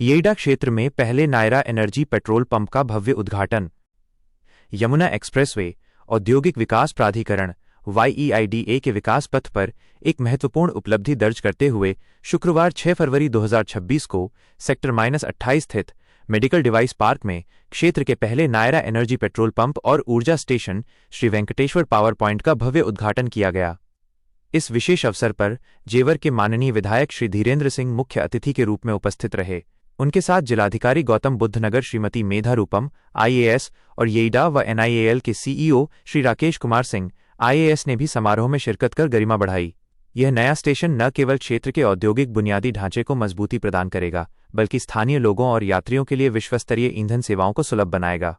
येईडा क्षेत्र में पहले नायरा एनर्जी पेट्रोल पंप का भव्य उद्घाटन। यमुना एक्सप्रेसवे औद्योगिक विकास प्राधिकरण YEIDA के विकास पथ पर एक महत्वपूर्ण उपलब्धि दर्ज करते हुए शुक्रवार 6 फरवरी 2026 को सेक्टर -28 स्थित मेडिकल डिवाइस पार्क में क्षेत्र के पहले नायरा एनर्जी पेट्रोल पंप और ऊर्जा station Shri Venkateshwar power point का भव्य उद्घाटन किया गया। इस विशेष अवसर पर जेवर के माननीय विधायक श्री धीरेन्द्र सिंह मुख्य अतिथि के रूप में उपस्थित रहे। उनके साथ जिलाधिकारी गौतम बुद्ध नगर श्रीमती मेधा रूपम IAS और येईडा व NIAL के CEO श्री राकेश कुमार सिंह IAS ने भी समारोह में शिरकत कर गरिमा बढ़ाई। यह नया स्टेशन न केवल क्षेत्र के औद्योगिक बुनियादी ढांचे को मजबूती प्रदान करेगा, बल्कि स्थानीय लोगों और यात्रियों के लिए विश्वस्तरीय ईंधन सेवाओं को सुलभ बनाएगा।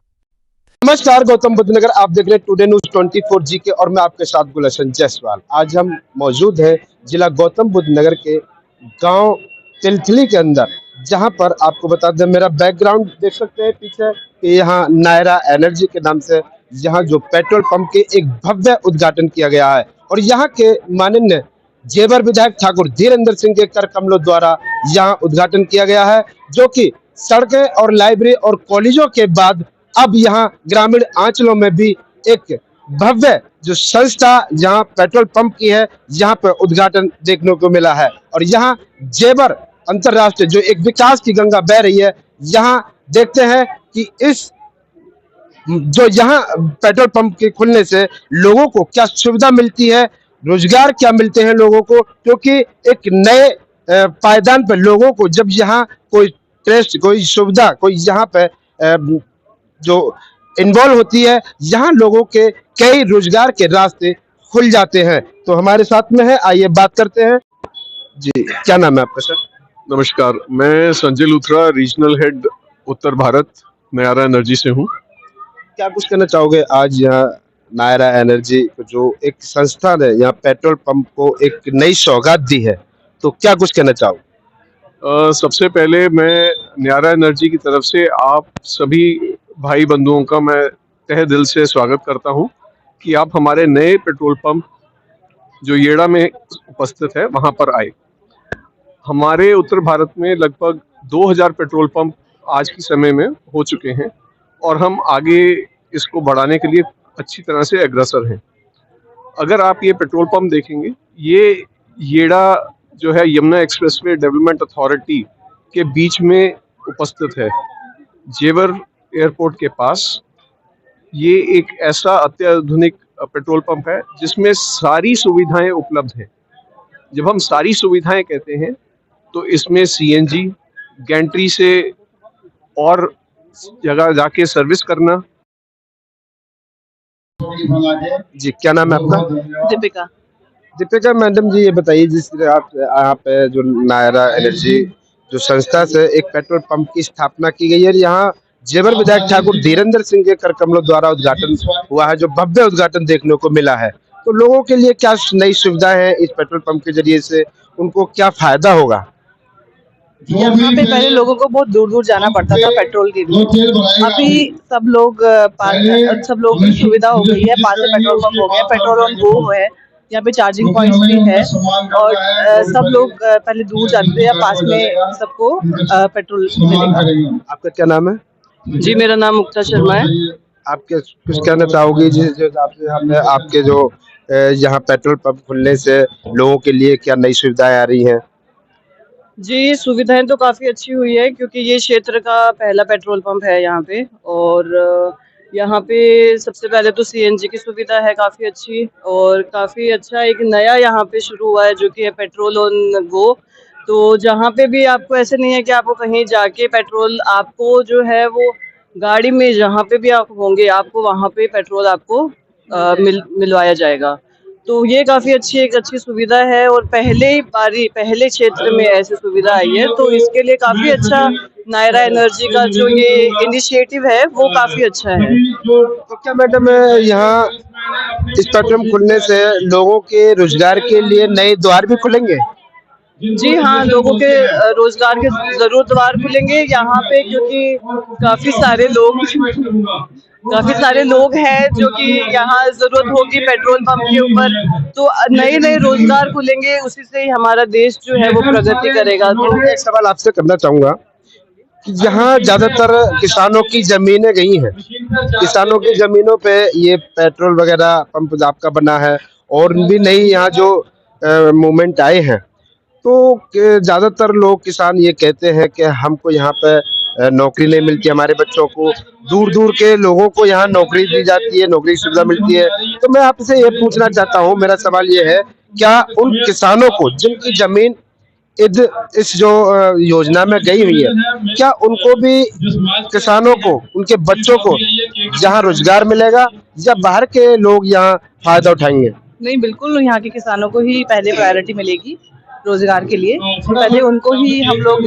नमस्कार, गौतम बुद्ध नगर आप देख रहे हैं टुडे न्यूज 24G के और मैं आपके साथ गुलशन जायसवाल। आज हम मौजूद हैं जिला गौतम बुद्ध नगर के गांव तिलथिली के अंदर, जहां पर आपको बता दें, मेरा बैकग्राउंड देख सकते हैं पीछे कि यहाँ नायरा एनर्जी के नाम से यहाँ जो पेट्रोल पंप के एक भव्य उद्घाटन किया गया है और यहाँ के माननीय जेवर विधायक ठाकुर धीरेन्द्र सिंह के कर कमलों द्वारा यहाँ उद्घाटन किया गया है, जो कि सड़कें और लाइब्रेरी और कॉलेजों के बाद अब यहाँ ग्रामीण अंचलों में भी एक भव्य जो संस्था यहाँ पेट्रोल पंप की है, यहाँ पर उद्घाटन देखने को मिला है। और यहाँ जेवर अंतरराष्ट्रीय जो एक विकास की गंगा बह रही है, यहाँ देखते हैं कि इस जो यहाँ पेट्रोल पंप के खुलने से लोगों को क्या सुविधा मिलती है, रोजगार क्या मिलते हैं लोगों को, क्योंकि एक नए पायदान पर लोगों को जब यहाँ कोई टेस्ट, कोई सुविधा, कोई यहाँ पे जो इन्वॉल्व होती है, यहाँ लोगों के कई रोजगार के रास्ते खुल जाते हैं। तो हमारे साथ में है, आइए बात करते हैं। जी, क्या नाम है आपका सर? नमस्कार, मैं संजय लूथरा, रीजनल हेड उत्तर भारत नायरा एनर्जी से हूँ। क्या कुछ कहना चाहोगे आज यहाँ नायरा एनर्जी जो एक संस्था ने यहाँ पेट्रोल पंप को एक नई सौगात दी है, तो क्या कुछ कहना चाहोगे? सबसे पहले मैं नायरा एनर्जी की तरफ से आप सभी भाई बंधुओं का मैं तहे दिल से स्वागत करता हूं कि आप हमारे नए पेट्रोल पंप जो येड़ा में उपस्थित है वहां पर आए। हमारे उत्तर भारत में लगभग 2000 पेट्रोल पंप आज के समय में हो चुके हैं और हम आगे इसको बढ़ाने के लिए अच्छी तरह से अग्रसर हैं। अगर आप ये पेट्रोल पंप देखेंगे, ये येड़ा जो है यमुना एक्सप्रेसवे डेवलपमेंट अथॉरिटी के बीच में उपस्थित है, जेवर एयरपोर्ट के पास। ये एक ऐसा अत्याधुनिक पेट्रोल पंप है जिसमें सारी सुविधाएं उपलब्ध हैं। जब हम सारी सुविधाएं कहते हैं तो इसमें CNG, गैंट्री से और जगह जाके सर्विस करना। जी, क्या नाम है आपका? दीपिका। दीपिका मैडम जी, ये बताइए, जिस तरह आप यहाँ पे जो नायरा एनर्जी जो संस्था से एक पेट्रोल पंप की स्थापना की गई है, यहाँ जेवर विधायक ठाकुर धीरेन्द्र सिंह के कर कमलों द्वारा उद्घाटन हुआ है, जो भव्य उद्घाटन देखने को मिला है, तो लोगों के लिए क्या नई सुविधाएं हैं इस पेट्रोल पंप के जरिए से, उनको क्या फायदा होगा? यहाँ पे पहले लोगों को बहुत दूर दूर जाना पड़ता था पेट्रोल के लिए, अभी सब लोग सुविधा हो गई है, पास में पेट्रोल पंप हो गया, पेट्रोल ऑन गो है, यहाँ पे चार्जिंग पॉइंट्स भी है और सब लोग पहले दूर जाते थे, या पास में सबको पेट्रोल मिलेगा। आपका क्या नाम है? जी, मेरा नाम मुक्ता शर्मा है। आपके कुछ कहना चाहोगी जिस हिसाब से आपके जो यहाँ पेट्रोल पंप खुलने से लोगों के लिए क्या नई सुविधाएं आ रही हैं? जी, सुविधाएं तो काफ़ी अच्छी हुई है, क्योंकि ये क्षेत्र का पहला पेट्रोल पंप है यहाँ पे, और यहाँ पे सबसे पहले तो CNG की सुविधा है काफ़ी अच्छी, और काफ़ी अच्छा एक नया यहाँ पे शुरू हुआ है जो कि है पेट्रोल ऑन गो। तो जहाँ पे भी आपको ऐसे नहीं है कि आपको कहीं जाके पेट्रोल, आपको जो है वो गाड़ी में जहाँ पे भी आप होंगे, आपको वहाँ पे पेट्रोल आपको मिलवाया जाएगा। तो ये काफ़ी अच्छी सुविधा है, और पहले क्षेत्र में ऐसी सुविधा आई है, तो इसके लिए काफ़ी अच्छा नायरा एनर्जी का जो ये इनिशिएटिव है वो काफ़ी अच्छा है। तो क्या मैडम, यहाँ इस पेट्रोल पंप खुलने से लोगों के रोजगार के लिए नए द्वार भी खुलेंगे? जी हाँ, लोगों के रोजगार के जरूर द्वार खुलेंगे यहाँ पे, क्योंकि काफ़ी सारे लोग हैं जो कि यहाँ जरूरत होगी पेट्रोल पंप के ऊपर, तो नए रोजगार खुलेंगे, उसी से ही हमारा देश जो है वो प्रगति करेगा। तो एक सवाल आपसे करना चाहूंगा कि यहाँ ज्यादातर किसानों की जमीनें गई हैं। किसानों की जमीनों पे ये पेट्रोल वगैरह पंप आपका बना है और भी नई यहाँ जो मूवमेंट आए हैं, तो ज्यादातर लोग किसान ये कहते हैं कि हमको यहाँ पे नौकरी नहीं मिलती, हमारे बच्चों को, दूर दूर के लोगों को यहाँ नौकरी दी जाती है, नौकरी की सुविधा मिलती है। तो मैं आपसे ये पूछना चाहता हूँ, मेरा सवाल ये है, क्या उन किसानों को जिनकी जमीन इस जो योजना में गई हुई है, क्या उनको भी, किसानों को, उनके बच्चों को यहाँ रोजगार मिलेगा या बाहर के लोग यहाँ फायदा उठाएंगे? नहीं, बिल्कुल यहाँ के किसानों को ही पहले प्रायोरिटी मिलेगी रोजगार के लिए। पहले उनको ही हम लोग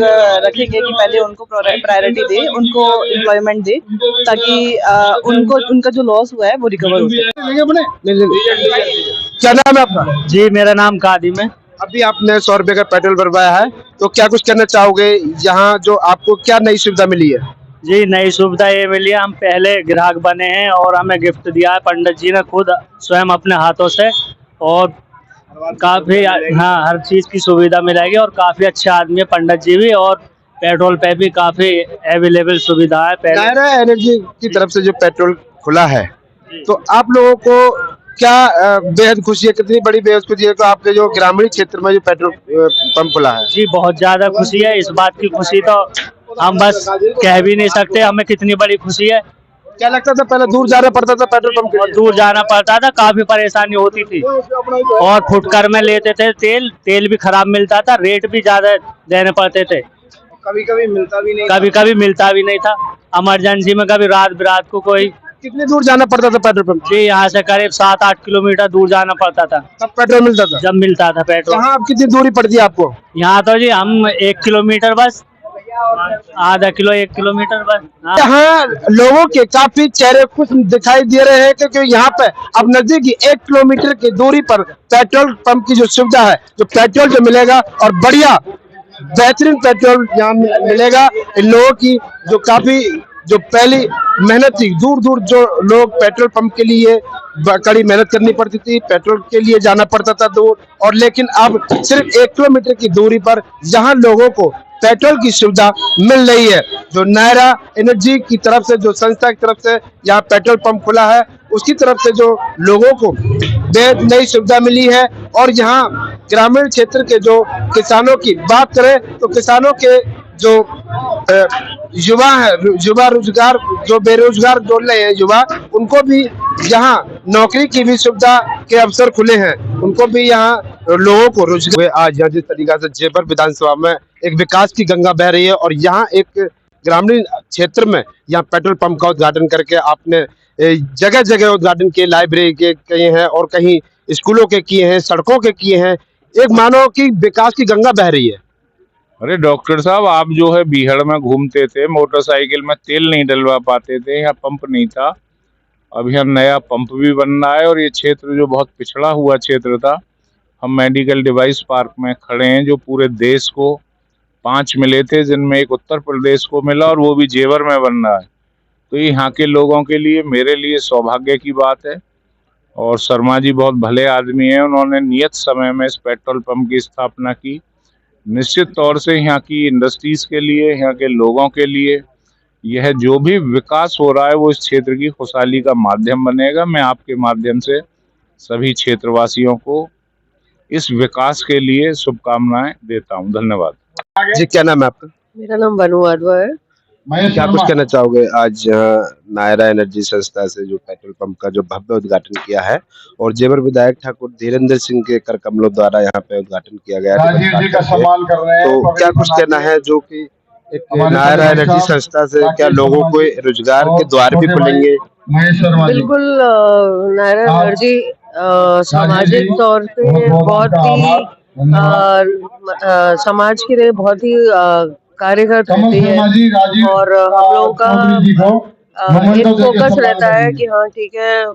रखेंगे कि पहले उनको प्रायोरिटी दे, उनको एम्प्लॉयमेंट दे, ताकि उनको उनका जो लॉस हुआ है वो रिकवर हो सके। क्या नाम है आपका? जी, मेरा नाम कादिम है। अभी आपने 100 रुपए का पेट्रोल भरवाया है, तो क्या कुछ कहना चाहोगे? यहाँ जो आपको क्या नई सुविधा मिली है? जी, नई सुविधा ये मिली है, हम पहले ग्राहक बने हैं और हमें गिफ्ट दिया है पंडित जी ने खुद स्वयं अपने हाथों से, और काफ़ी, हाँ, हर चीज़ की सुविधा मिलेगी और काफ़ी अच्छे आदमी है पंडित जी भी, और पेट्रोल पे भी काफ़ी अवेलेबल सुविधा है। नायरा एनर्जी की तरफ से जो पेट्रोल खुला है, तो आप लोगों को क्या बेहद खुशी है? कितनी बड़ी बेहद खुशी है? तो आपके जो ग्रामीण क्षेत्र में जो पेट्रोल पंप खुला है। जी, बहुत ज़्यादा खुशी है। इस बात की खुशी तो हम बस कह भी नहीं सकते, हमें कितनी बड़ी खुशी है। क्या लगता था पहले दूर जाना पड़ता था पेट्रोल पंप के और लिए? दूर जाना पड़ता था, काफ़ी परेशानी होती थी, और फुटकर में लेते थे तेल भी खराब मिलता था, रेट भी ज़्यादा देने पड़ते थे, कभी कभी मिलता भी नहीं, कभी कभी मिलता भी नहीं था। इमरजेंसी में कभी रात बिरात को कोई, कितनी दूर जाना पड़ता था पेट्रोल पंप? जी, यहाँ से करीब 7-8 किलोमीटर दूर जाना पड़ता था तब पेट्रोल मिलता था? जब मिलता था पेट्रोल। यहाँ अब कितनी दूरी पड़ती है आपको? यहाँ तो जी हम 1 किलोमीटर बस, आधा किलो 1 किलोमीटर बस। हाँ। यहाँ लोगों के काफी चेहरे खुश दिखाई दे रहे हैं, क्योंकि यहाँ पे अब नजदीक ही 1 किलोमीटर की दूरी पर पेट्रोल पंप की जो सुविधा है, जो पेट्रोल जो मिलेगा और बढ़िया बेहतरीन पेट्रोल यहाँ मिलेगा। इन लोगों की जो काफी, जो पहली मेहनत थी, दूर दूर जो लोग पेट्रोल पंप के लिए कड़ी मेहनत करनी पड़ती थी, पेट्रोल के लिए जाना पड़ता था दूर, और लेकिन अब सिर्फ 1 किलोमीटर की दूरी पर यहाँ लोगों को पेट्रोल की सुविधा मिल रही है। जो नायरा एनर्जी की तरफ से, जो संस्था की तरफ से यहाँ पेट्रोल पंप खुला है, उसकी तरफ से जो लोगों को बेहद नई सुविधा मिली है। और यहाँ ग्रामीण क्षेत्र के जो किसानों की बात करें, तो किसानों के जो युवा है, युवा रोजगार, जो बेरोजगार जोड़ रहे हैं युवा, उनको भी यहाँ नौकरी की भी सुविधा के अवसर खुले हैं, उनको भी यहाँ लोगों को रोजगार। आज यहाँ जिस तरीका से जेवर विधानसभा में एक विकास की गंगा बह रही है, और यहाँ एक ग्रामीण क्षेत्र में यहाँ पेट्रोल पंप का उद्घाटन करके आपने जगह जगह उद्घाटन किए, लाइब्रेरी के किए हैं और कहीं स्कूलों के किए हैं, सड़कों के किए हैं, एक मानो कि विकास की गंगा बह रही है। अरे डॉक्टर साहब, आप जो है बीहड़ में घूमते थे, मोटरसाइकिल में तेल नहीं डलवा पाते थे, यहाँ पंप नहीं था। अब यहाँ नया पंप भी बन रहा है, और ये क्षेत्र जो बहुत पिछड़ा हुआ क्षेत्र था, हम मेडिकल डिवाइस पार्क में खड़े हैं, जो पूरे देश को 5 मिले थे, जिनमें एक उत्तर प्रदेश को मिला, और वो भी जेवर में बन रहा है। तो ये यहाँ के लोगों के लिए, मेरे लिए सौभाग्य की बात है। और शर्मा जी बहुत भले आदमी हैं, उन्होंने नियत समय में इस पेट्रोल पंप की स्थापना की। निश्चित तौर से यहाँ की इंडस्ट्रीज के लिए, यहाँ के लोगों के लिए, यह जो भी विकास हो रहा है वो इस क्षेत्र की खुशहाली का माध्यम बनेगा। मैं आपके माध्यम से सभी क्षेत्रवासियों को इस विकास के लिए शुभकामनाएं देता हूं। धन्यवाद। जी, क्या नाम है आपका? मेरा नाम बनु वाधवा है। क्या कुछ कहना चाहोगे? आज नायरा एनर्जी संस्था से जो पेट्रोल पंप का जो भव्य उद्घाटन किया है, और जेवर विधायक ठाकुर धीरेन्द्र सिंह के कर कमलों द्वारा यहाँ पे उद्घाटन किया गया है, तो क्या कुछ कहना है, जो कि एक नायरा एनर्जी संस्था से क्या लोगों को रोजगार के द्वार भी खुलेंगे? बिल्कुल, नायरा एनर्जी सामाजिक तौर से बहुत ही समाज के लिए बहुत ही कार्यरत रहती है, और हम लोगों का एक फोकस रहता है कि हाँ ठीक है,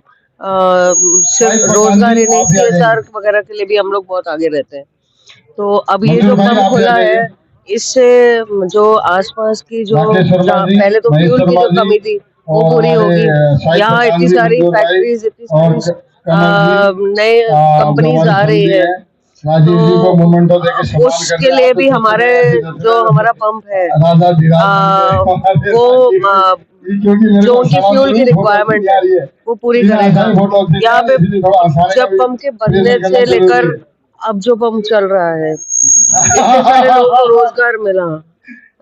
सिर्फ रोजगार ही नहीं, CSR वगैरह के लिए भी हम लोग बहुत आगे रहते हैं। तो अब ये जो पंप खुला है, इससे जो आसपास की जो पहले तो फ्यूल की जो कमी थी वो पूरी होगी। यहाँ इतनी सारी फैक्ट्रीज, इतनी सारी नए कंपनीज आ रही है, उसके लिए भी हमारे जो हमारा पंप है वो जो उनकी फ्यूल की रिक्वायरमेंट है वो पूरी करेगा। यहाँ पे जब पंप के बनने से लेकर अब जो पंप चल रहा है इससे सारे लोगों को रोजगार मिला।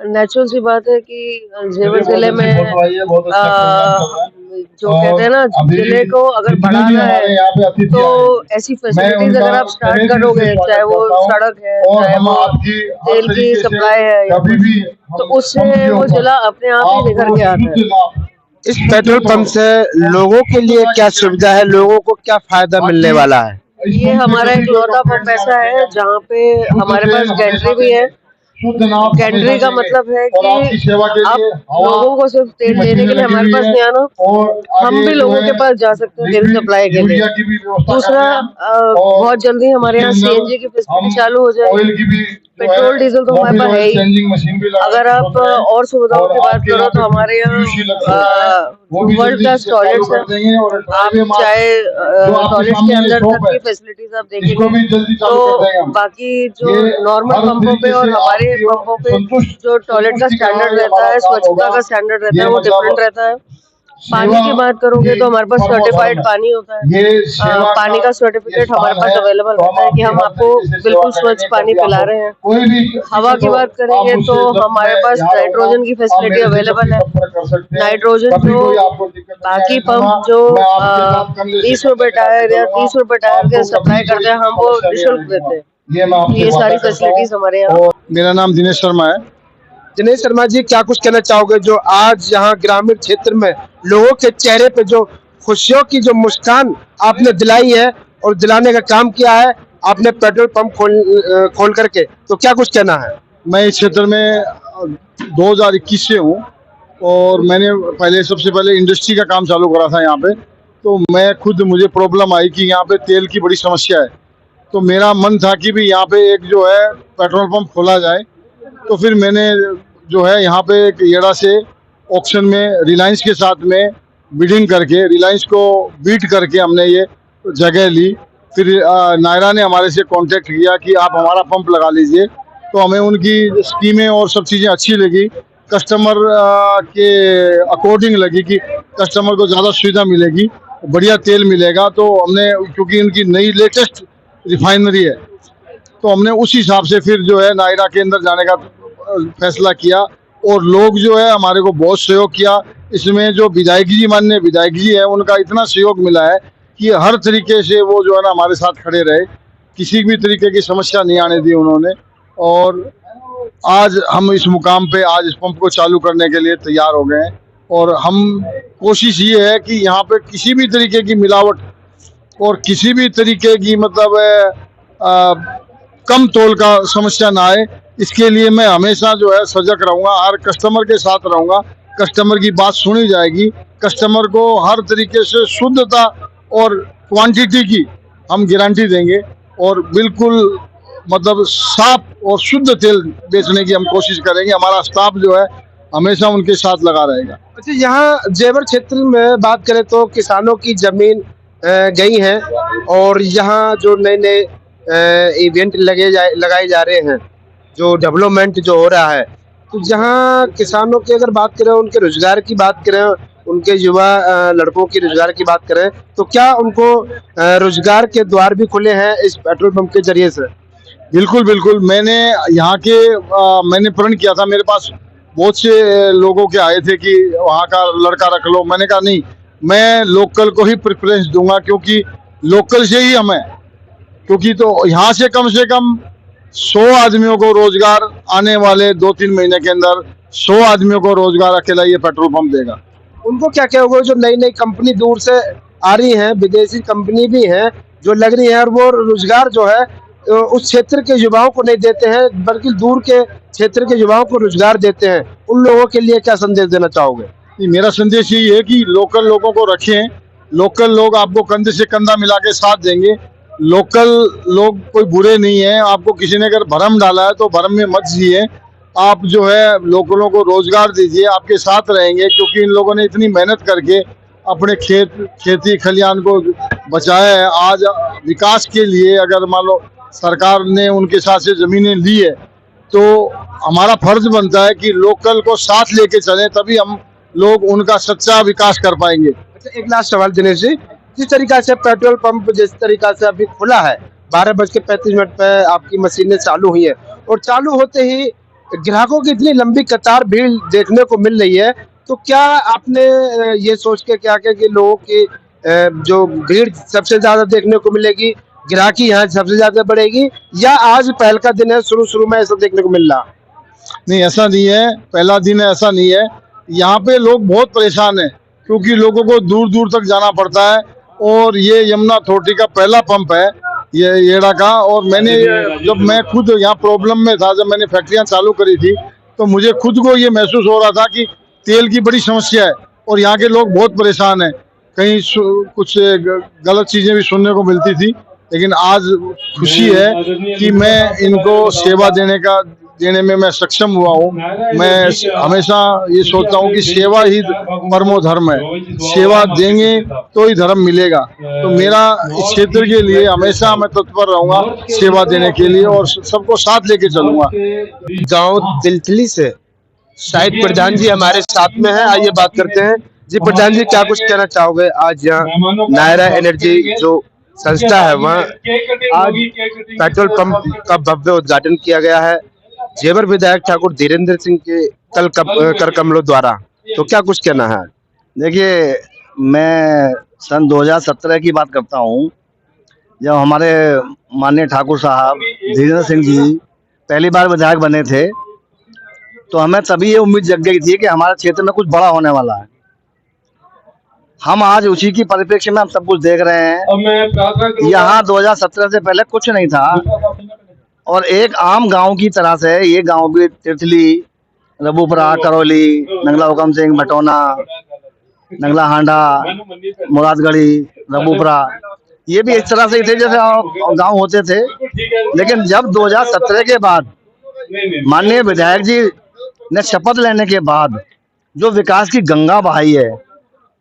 नेचुरल सी बात है कि जेवर जिले में जो कहते हैं ना, जिले को अगर बढ़ाना है तो ऐसी फैसिलिटीज अगर आप स्टार्ट करोगे, चाहे वो सड़क है, चाहे वो तेल की सप्लाई है, तो उससे वो जिला अपने आप ही निखर के आता है। इस पेट्रोल पंप से लोगों के लिए क्या सुविधा है, लोगों को क्या फायदा मिलने वाला है? ये हमारा इकलौता पंप ऐसा है जहाँ पे हमारे पास गैंट्री भी है। गैंट्री का मतलब है कि आप लोगों को सिर्फ तेल देने के लिए हमारे पास नहीं आना, हम भी लोगों के पास जा सकते हैं तेल सप्लाई के लिए। दूसरा, बहुत जल्दी हमारे यहाँ सीएनजी की फैसिलिटी चालू हो जाएगी। पेट्रोल डीजल तो हमारे पास है ही। अगर आप और सुविधाओं की बात करो तो हमारे यहाँ वर्ल्ड क्लास टॉयलेट्स हैं। आप चाहे टॉयलेट्स के अंदर तक की फैसिलिटीज आप देखेंगे तो बाकी जो नॉर्मल पंपों पे और हमारे पंपों पे जो टॉयलेट का स्टैंडर्ड रहता है, स्वच्छता का स्टैंडर्ड रहता है, वो डिफरेंट रहता है। पानी की बात करोगे तो हमारे पास सर्टिफाइड पानी होता है। पानी का सर्टिफिकेट हमारे पास अवेलेबल रहता है कि हम आपको बिल्कुल स्वच्छ पानी पिला रहे हैं। हवा की बात करेंगे तो हमारे पास नाइट्रोजन की फैसिलिटी अवेलेबल है। नाइट्रोजन जो बाकी पंप जो 20 रुपए टायर या 30 रुपए टायर के सप्लाई करते हैं, हम वो निःशुल्क देते हैं। ये सारी फैसिलिटीज हमारे यहाँ। मेरा नाम दिनेश शर्मा है। दिनेश शर्मा जी, क्या कुछ कहना चाहोगे जो आज यहाँ ग्रामीण क्षेत्र में लोगों के चेहरे पे जो खुशियों की जो मुस्कान आपने दिलाई है और दिलाने का काम किया है आपने पेट्रोल पंप खोल करके, तो क्या कुछ कहना है? मैं इस क्षेत्र में 2021 से हूँ और मैंने सबसे पहले इंडस्ट्री का काम चालू करा था यहाँ पे। तो मैं खुद, मुझे प्रॉब्लम आई कि यहाँ पे तेल की बड़ी समस्या है, तो मेरा मन था कि भी यहाँ पे एक जो है पेट्रोल पंप खोला जाए। तो फिर मैंने जो है यहाँ पे एक येड़ा से ऑक्शन में रिलायंस के साथ में बिडिंग करके, रिलायंस को बीट करके हमने ये जगह ली। फिर नायरा ने हमारे से कांटेक्ट किया कि आप हमारा पंप लगा लीजिए। तो हमें उनकी स्कीमें और सब चीज़ें अच्छी लगी, कस्टमर के अकॉर्डिंग लगी कि कस्टमर को ज़्यादा सुविधा मिलेगी, बढ़िया तेल मिलेगा। तो हमने, क्योंकि उनकी नई लेटेस्ट रिफाइनरी है, तो हमने उस हिसाब से फिर जो है नायरा के अंदर जाने का फैसला किया। और लोग जो है हमारे को बहुत सहयोग किया। इसमें जो विधायक जी, माननीय विधायक जी है, उनका इतना सहयोग मिला है कि हर तरीके से वो जो है ना हमारे साथ खड़े रहे, किसी भी तरीके की समस्या नहीं आने दी उन्होंने। और आज हम इस मुकाम पे आज इस पंप को चालू करने के लिए तैयार हो गए हैं। और हम कोशिश ये है कि यहाँ पे किसी भी तरीके की मिलावट और किसी भी तरीके की मतलब कम तोल का समस्या ना आए, इसके लिए मैं हमेशा जो है सजग रहूँगा, हर कस्टमर के साथ रहूँगा। कस्टमर की बात सुनी जाएगी, कस्टमर को हर तरीके से शुद्धता और क्वांटिटी की हम गारंटी देंगे और बिल्कुल मतलब साफ और शुद्ध तेल बेचने की हम कोशिश करेंगे। हमारा स्टाफ जो है हमेशा उनके साथ लगा रहेगा। अच्छा, यहाँ जेवर क्षेत्र में बात करें तो किसानों की जमीन गई है और यहाँ जो नए नए इवेंट लगाए जा रहे हैं, जो डेवलपमेंट जो हो रहा है, तो जहाँ किसानों की अगर बात करें, उनके रोजगार की बात करें, उनके युवा लड़कों की रोजगार की बात करें, तो क्या उनको रोजगार के द्वार भी खुले हैं इस पेट्रोल पंप के जरिए से? बिल्कुल बिल्कुल। मैंने यहाँ के मैंने प्रण किया था, मेरे पास बहुत से लोगों के आए थे कि वहाँ का लड़का रख लो। मैंने कहा नहीं, मैं लोकल को ही प्रेफरेंस दूंगा, क्योंकि लोकल से ही हमें, क्योंकि तो यहाँ से कम 100 आदमियों को रोजगार आने वाले 2-3 महीने के अंदर 100 आदमियों को रोजगार अकेला ये पेट्रोल पंप देगा। उनको क्या क्या होगा? जो नई नई कंपनी दूर से आ रही हैं, विदेशी कंपनी भी हैं जो लग रही है, और वो रोजगार जो है उस क्षेत्र के युवाओं को नहीं देते हैं, बल्कि दूर के क्षेत्र के युवाओं को रोजगार देते हैं। उन लोगों के लिए क्या संदेश देना चाहोगे? मेरा संदेश यही है कि लोकल लोगों को रखें। लोकल लोग आपको कंधे से कंधा मिला के साथ देंगे। लोकल लोग कोई बुरे नहीं है। आपको किसी ने अगर भरम डाला है तो भरम में मत जिए। आप जो है लोकलों को रोजगार दीजिए, आपके साथ रहेंगे, क्योंकि इन लोगों ने इतनी मेहनत करके अपने खेती खलियान को बचाया है। आज विकास के लिए अगर मान लो सरकार ने उनके साथ से जमीनें ली है, तो हमारा फर्ज बनता है कि लोकल को साथ लेके चलें, तभी हम लोग उनका सच्चा विकास कर पाएंगे। अच्छा, एक लास्ट सवाल दिनेश जी, जिस तरीका से पेट्रोल पंप जिस तरीका से अभी खुला है, 12:35 पे आपकी मशीनें चालू हुई है और चालू होते ही ग्राहकों की इतनी लंबी कतार भीड़ देखने को मिल रही है, तो क्या आपने ये सोच के क्या किया कि लोगों की जो भीड़ सबसे ज्यादा देखने को मिलेगी, ग्राहकी यहाँ सबसे ज्यादा बढ़ेगी, या आज पहल का दिन है, शुरू में ऐसा देखने को मिल रहा? नहीं, ऐसा नहीं है, पहला दिन है ऐसा नहीं है। यहाँ पे लोग बहुत परेशान हैं क्योंकि लोगों को दूर दूर तक जाना पड़ता है, और ये यमुना अथॉरिटी का पहला पंप है ये येड़ा का। और मैंने जब मैं खुद यहाँ प्रॉब्लम में था, जब मैंने फैक्ट्रियाँ चालू करी थी, तो मुझे खुद को ये महसूस हो रहा था कि तेल की बड़ी समस्या है और यहाँ के लोग बहुत परेशान हैं। कहीं कुछ गलत चीज़ें भी सुनने को मिलती थी, लेकिन आज खुशी है कि मैं इनको सेवा देने में मैं सक्षम हुआ हूँ। मैं हमेशा ये सोचता हूँ कि सेवा ही परमो धर्म है, सेवा देंगे तो ही धर्म मिलेगा। तो मेरा इस क्षेत्र के लिए हमेशा मैं तत्पर रहूंगा सेवा देने के लिए और सबको साथ लेके चलूंगा। गांव तिलथली से शाहिद प्रधान जी हमारे साथ में है, आइए बात करते हैं। जी प्रधान जी, क्या कुछ कहना चाहोगे? आज यहाँ नायरा एनर्जी जो संस्था है वहाँ आज पेट्रोल पंप का भव्य उद्घाटन किया गया है जेवर विधायक ठाकुर धीरेन्द्र सिंह के कर कमलों द्वारा, तो क्या कुछ कहना है? देखिए, मैं सन 2017 की बात करता हूँ, जब हमारे माननीय ठाकुर साहब धीरेन्द्र सिंह जी पहली बार विधायक बने थे, तो हमें तभी ये उम्मीद जग गई थी कि हमारे क्षेत्र में कुछ बड़ा होने वाला है। हम आज उसी की परिप्रेक्ष्य में हम सब कुछ देख रहे हैं। यहाँ 2017 से पहले कुछ नहीं था और एक आम गांव की तरह से ये गांव भी तिरथली, रबूपुरा, करौली, नंगला हुकम सिंह, बटौना, नंगला हांडा, मुरादगढ़ी, रबूपुरा, ये भी इस तरह से ही थे जैसे गांव होते थे। लेकिन जब 2017 के बाद माननीय विधायक जी ने शपथ लेने के बाद जो विकास की गंगा बहाई है,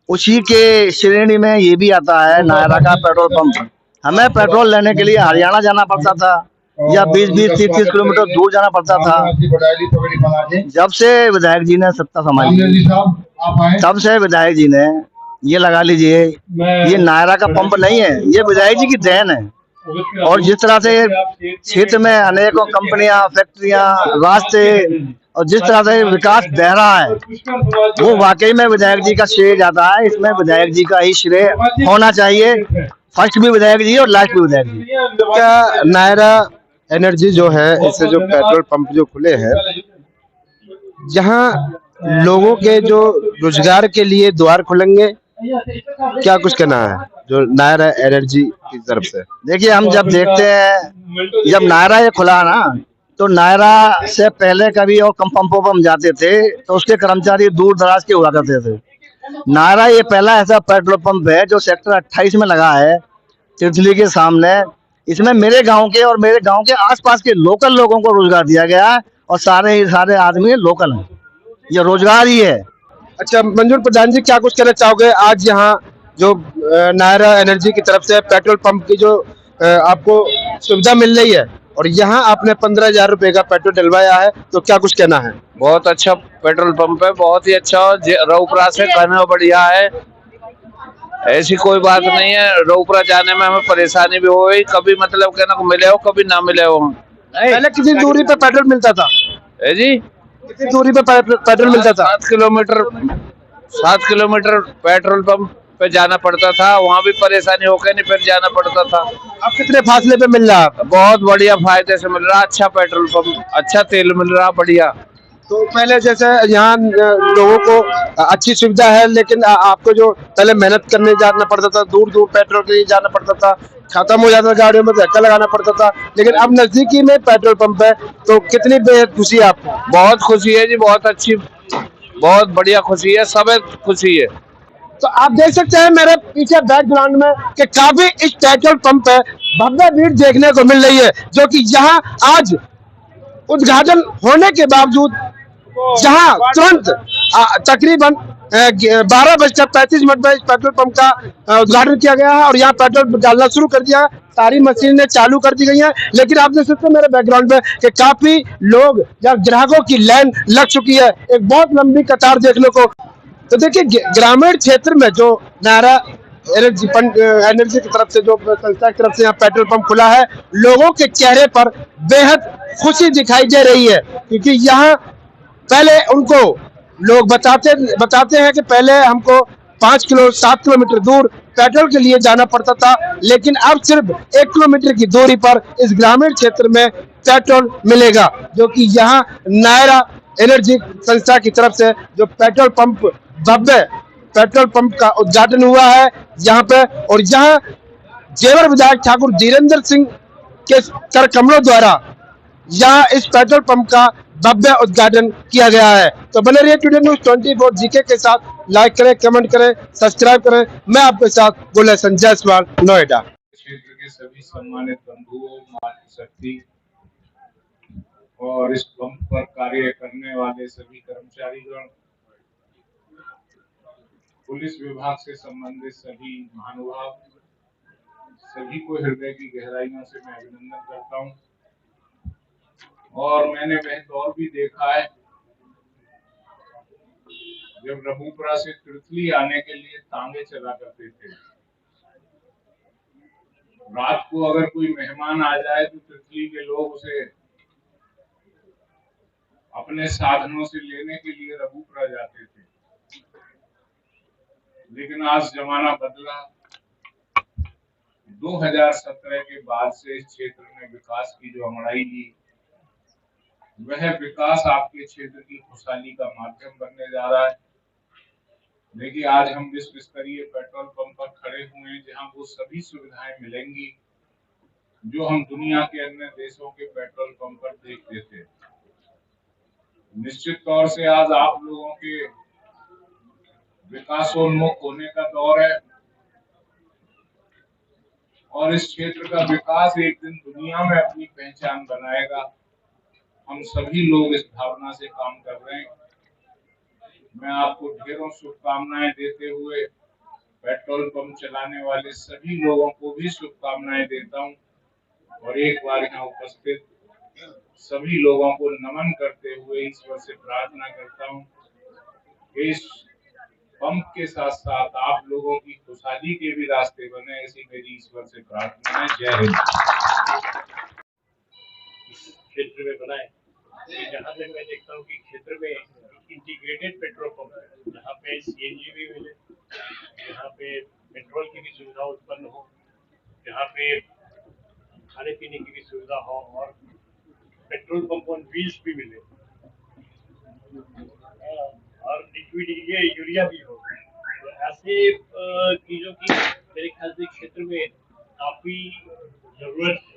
उसी के श्रेणी में ये भी आता है नायरा का पेट्रोल पंप। हमें पेट्रोल लेने के लिए हरियाणा जाना पड़ता था या 20-20, 30-30 किलोमीटर दूर जाना पड़ता था। जब से विधायक जी ने सत्ता संभाली, तब से विधायक जी ने ये लगा लीजिए, ये नायरा का पंप नहीं है, ये विधायक जी की देन है। और जिस तरह से क्षेत्र में अनेकों कंपनियां, फैक्ट्रियां, रास्ते और जिस तरह से विकास बह रहा है, वो वाकई में विधायक जी का श्रेय जाता है। इसमें विधायक जी का ही श्रेय होना चाहिए, फर्स्ट भी विधायक जी और लास्ट भी विधायक जी। क्या नायरा एनर्जी जो है, इससे जो पेट्रोल पंप जो खुले हैं, जहाँ लोगों के जो रोजगार के लिए द्वार खुलेंगे, क्या कुछ कहना है जो नायरा एनर्जी की तरफ से? देखिए, हम जब देखते हैं, जब नायरा ये खुला ना, तो नायरा से पहले कभी और कम पंपों पर हम जाते थे तो उसके कर्मचारी दूर दराज के हुआ करते थे। नायरा ये पहला ऐसा पेट्रोल पंप है जो सेक्टर 28 में लगा है, तिरथली के सामने। इसमें मेरे गांव के और मेरे गांव के आसपास के लोकल लोगों को रोजगार दिया गया है और सारे आदमी लोकल हैं, ये रोजगार ही है। अच्छा मंजूर प्रधान जी, क्या कुछ कहना चाहोगे? आज यहाँ जो नायरा एनर्जी की तरफ से पेट्रोल पंप की जो आपको सुविधा मिल रही है और यहाँ आपने 15,000 रुपए का पेट्रोल डलवाया है, तो क्या कुछ कहना है? बहुत अच्छा पेट्रोल पंप है, बहुत ही अच्छा। रऊपुरा से कहना बढ़िया है, ऐसी कोई बात नहीं है। रऊपुरा जाने में हमें परेशानी भी हो गई, कभी मतलब कहना को मिले हो, कभी ना मिले हो। पहले कितनी दूरी पे पेट्रोल मिलता था? जी, कितनी दूरी पे पेट्रोल मिलता था? 7 किलोमीटर पेट्रोल पंप पे जाना पड़ता था, वहाँ भी परेशानी होकर नहीं फिर जाना पड़ता था। अब कितने फासले पे मिल रहा है? बहुत बढ़िया फायदे से मिल रहा, अच्छा पेट्रोल पंप, अच्छा तेल मिल रहा, बढ़िया। तो पहले जैसे यहाँ लोगों को अच्छी सुविधा है, लेकिन आपको जो पहले मेहनत करने जाना पड़ता था, दूर दूर पेट्रोल के लिए जाना पड़ता था, खत्म हो जाता था, गाड़ियों में धक्का लगाना पड़ता था, लेकिन अब नजदीकी में पेट्रोल पंप है, तो कितनी बेहद खुशी है आपको? बहुत खुशी है जी, बहुत अच्छी, बहुत बढ़िया खुशी है, सब खुशी है। तो आप देख सकते हैं मेरे पीछे बैकग्राउंड में कि काफी इस पेट्रोल पंप पे भव्य भीड़ देखने को मिल रही है, जो कि यहाँ आज उद्घाटन होने के बावजूद जहां तुरंत तकरीबन 12:35 में इस पेट्रोल पंप का उद्घाटन किया गया है और यहाँ पेट्रोल डालना शुरू कर दिया। सारी मशीनें चालू कर दी गई हैं, लेकिन आप देख सकते हो मेरे बैकग्राउंड में कि काफी लोग या ग्राहकों की लाइन लग चुकी है, एक बहुत लंबी कतार देखने को। तो देखिए ग्रामीण क्षेत्र में जो नायरा एनर्जी की तरफ से, जो संस्था की तरफ से यहाँ पेट्रोल पंप खुला है, लोगों के चेहरे पर बेहद खुशी दिखाई दे रही है, क्योंकि यहाँ पहले उनको लोग बताते हैं कि पहले हमको 7 किलोमीटर दूर पेट्रोल के लिए जाना पड़ता था, लेकिन अब सिर्फ 1 किलोमीटर की दूरी पर इस ग्रामीण क्षेत्र में पेट्रोल मिलेगा, जो कि यहाँ नायरा एनर्जी संस्था की तरफ से जो पेट्रोल पंप, भव्य पेट्रोल पंप का उद्घाटन हुआ है यहाँ पे। और यहाँ जेवर विधायक ठाकुर धीरेन्द्र सिंह के कर कमलों द्वारा यहाँ इस पेट्रोल पंप का भव्य उद्घाटन किया गया है। तो बने रहिए टुडे न्यूज़ 24 जीके के साथ, लाइक करें, कमेंट करें, सब्सक्राइब करें। मैं आपके साथ गुलशन जायसवाल, नोएडा। क्षेत्र के सभी सम्मानित बंधुओं, मातृशक्ति और इस पंप पर कार्य करने वाले सभी कर्मचारीगण, पुलिस विभाग से संबंधित सभी महानुभाव, सभी को हृदय की गहराइयों से मैं अभिनंदन करता हूं। और मैंने वह दौर भी देखा है जब रबूपुरा से तिरथली आने के लिए तांगे चला करते थे। रात को अगर कोई मेहमान आ जाए तो तिरथली के लोग उसे अपने साधनों से लेने के लिए रबूपुरा जाते थे। लेकिन आज जमाना बदला। 2017 के बाद से इस क्षेत्र में विकास की जो अमड़ाई ली, वह विकास आपके क्षेत्र की खुशहाली का माध्यम बनने जा रहा है। देखिए आज हम विश्व स्तरीय पेट्रोल पंप पर खड़े हुए हैं, जहां वो सभी सुविधाएं मिलेंगी जो हम दुनिया के अन्य देशों के पेट्रोल पंप पर देखते थे। निश्चित तौर से आज आप लोगों के विकासोन्मुख होने का दौर है और इस क्षेत्र का विकास एक दिन दुनिया में अपनी पहचान बनाएगा। हम सभी लोग इस भावना से काम कर रहे हैं। मैं आपको ढेरों शुभकामनाएं देते हुए पेट्रोल पंप चलाने वाले सभी लोगों को भी शुभकामनाएं देता हूं और एक बार यहाँ उपस्थित सभी लोगों को नमन करते हुए ईश्वर से प्रार्थना करता हूं। इस पंप के साथ साथ आप लोगों की खुशहाली के भी रास्ते बने, ऐसी मेरी ईश्वर से प्रार्थना है। जय हिंद। क्षेत्र में बनाए, जहाँ तक मैं देखता हूँ कि क्षेत्र में इंटीग्रेटेड पेट्रोल पंप है, जहाँ पे सीएनजी भी मिले, जहाँ पे पेट्रोल की भी सुविधा उत्पन्न हो, जहाँ पे खाने पीने की भी सुविधा हो और पेट्रोल पंप ऑन व्हील्स भी मिले और लिक्विड ये यूरिया भी हो। तो ऐसे चीज़ों की मेरे ख्याल से क्षेत्र में काफ़ी जरूरत है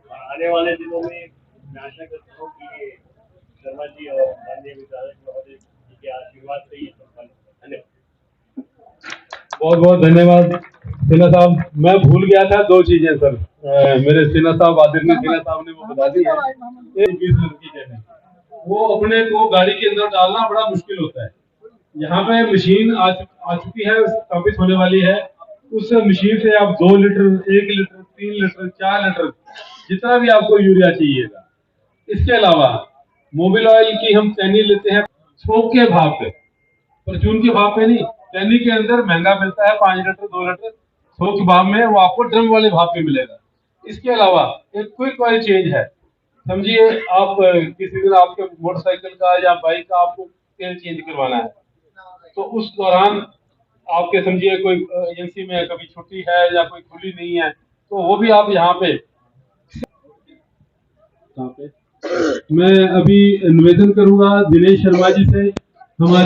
और आने वाले दिनों में मैं आशा करता हूँ कि ये शर्मा जी और माननीय विधायक महोदय जी के आशीर्वाद से ये संपन्न। धन्यवाद। बहुत बहुत धन्यवाद सिन्हा साहब। मैं भूल गया था 2 चीजें सर, मेरे सिन्हा साहब, आदरणीय सिन्हा साहब ने वो बता दी है। 20 लीटर की जगह वो अपने को गाड़ी के अंदर डालना बड़ा मुश्किल होता है। यहाँ पे मशीन आ चुकी है, स्थापित होने वाली है। उस मशीन से आप 2 लीटर, 1 लीटर, 3 लीटर, 4 लीटर, जितना भी आपको यूरिया चाहिएगा। इसके अलावा मोबिल ऑयल की हम टैनी लेते हैं थोक के भाव पे, परचून के भाव पे नहीं। टैनी के अंदर महंगा मिलता है 5 लीटर, 2 लीटर, थोक भाव में वो आपको ड्रम वाले भाव पे मिलेगा। इसके अलावा एक क्विक ऑयल चेंज है। समझिए आप किसी दिन आपके मोटरसाइकिल का या बाइक का आपको तेल चेंज करवाना है, तो उस दौरान आपके समझिए कोई एजेंसी में कभी छुट्टी है या कोई खुली नहीं है, तो वो भी आप यहाँ पे मैं अभी निवेदन करूंगा दिनेश शर्मा जी से, हमारे